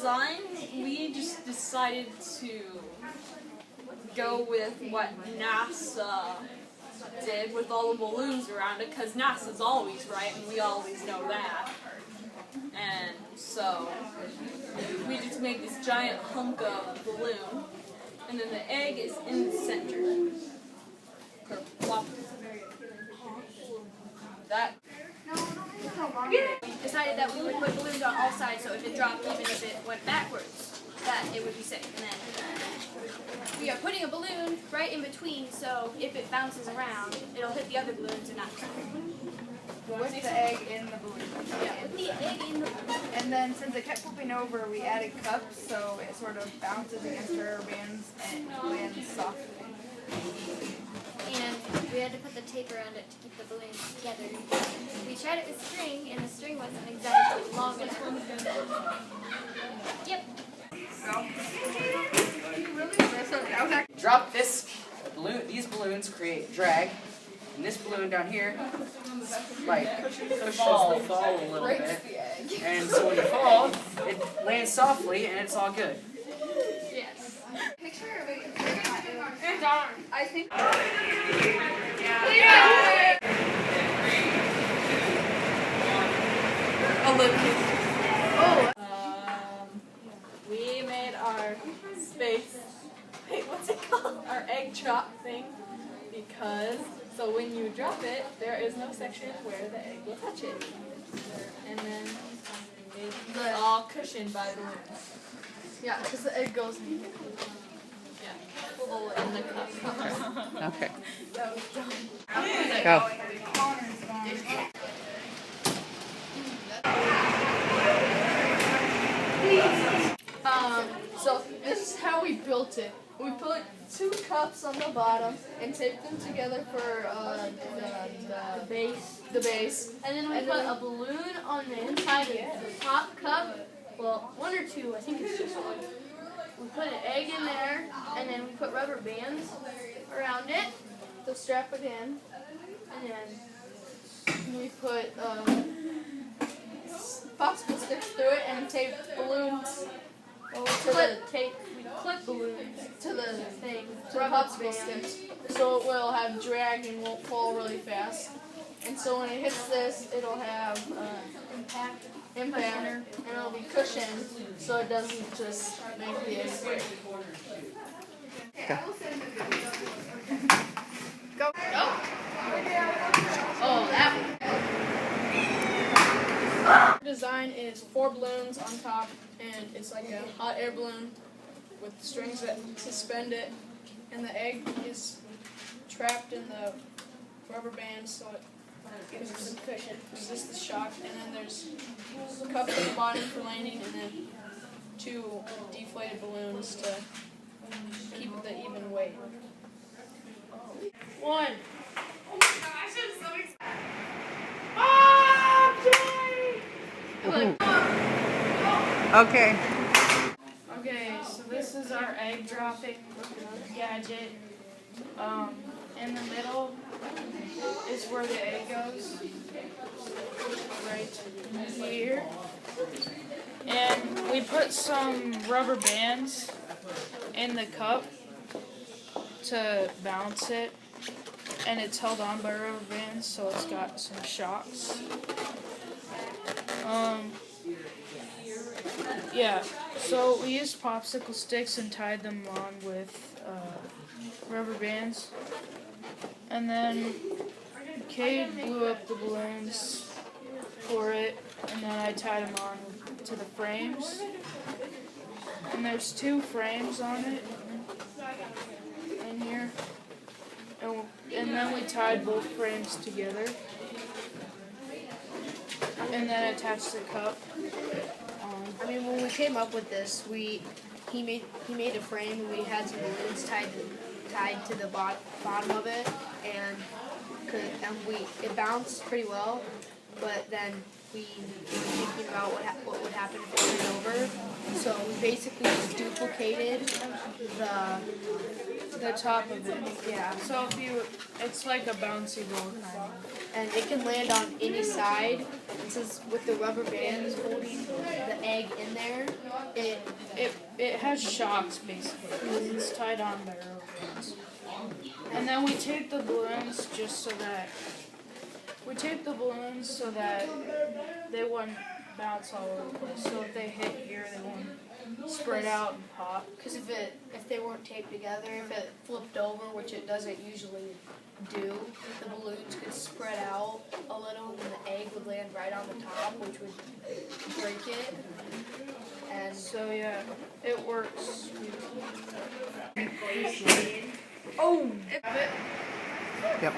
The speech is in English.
design, we just decided to go with what NASA did with all the balloons around it, because NASA's always right, and we always know that. And so we just made this giant hunk of balloon, and then the egg is in the center. That. We decided that we would put balloons on all sides, so if it dropped, even if it went backwards, that it would be safe. And then we are putting a balloon right in between, so if it bounces around, it'll hit the other balloons and not with the egg in the balloon. Yeah, with the egg in the balloon. And then since it kept flipping over, we added cups, so it sort of bounces against the rubber bands and lands softly. And we had to put the tape around it to keep the balloons together. We tried it with string, and the string wasn't exactly long enough. Yep. Drop this balloon. These balloons create drag, and this balloon down here, like, pushes the fall a little bit. And so when you fall, it lands softly, and it's all good. Yes. I think. We made our space, what's it called? Our egg drop thing, because, so when you drop it, there is no section where the egg will touch it. And then it's all cushioned by balloons. Yeah, because the egg goes in here. Yeah, full in the cup. Okay. That was dumb. Go. So this is how we built it. We put 2 cups on the bottom and taped them together for the base. And then we put a balloon on the inside of the top cup. Well, 1 or 2, I think it's just 1. We put an egg in there, and then we put rubber bands around it to strap it in. and then We put popsicle sticks through it and taped balloons we clip balloons to the thing, to the popsicle sticks, so it will have drag and won't fall really fast. And so when it hits this, it'll have impact. and it'll be cushioned, so it doesn't just make the egg break. Go. Oh, that one. Design is 4 balloons on top, and it's like a hot air balloon with strings that suspend it, and the egg is trapped in the rubber bands, so it gives it some cushion, resists the shock. And then there's a cup at the bottom for landing, and then 2 deflated balloons to keep the even weight. 1. Okay. Okay, so this is our egg dropping gadget. In the middle is where the egg goes, right here. And we put some rubber bands in the cup to balance it, and it's held on by rubber bands, so it's got some shocks. Yeah, so we used popsicle sticks and tied them on with rubber bands. And then Cade blew up the balloons for it, and then I tied them on to the frames. And there's 2 frames on it in here. And then we tied both frames together. And then attached the cup. I mean, when we came up with this, he made a frame, and we had some balloons tied to the bottom of it, and it bounced pretty well. But then we were thinking about what would happen if it went over. So we basically just duplicated The top of it. yeah. So it's like a bouncy ball kind of. and it can land on any side. And since with the rubber bands holding the egg in there, It has shocks basically. It's tied on by rubber bands. And then we tape the balloons they wouldn't bounce all over the place. So if they hit here, they won't spread out and pop. because if they weren't taped together, if it flipped over, which it doesn't usually do, the balloons could spread out a little, and the egg would land right on the top, which would break it. And So yeah, it works. oh, Yep.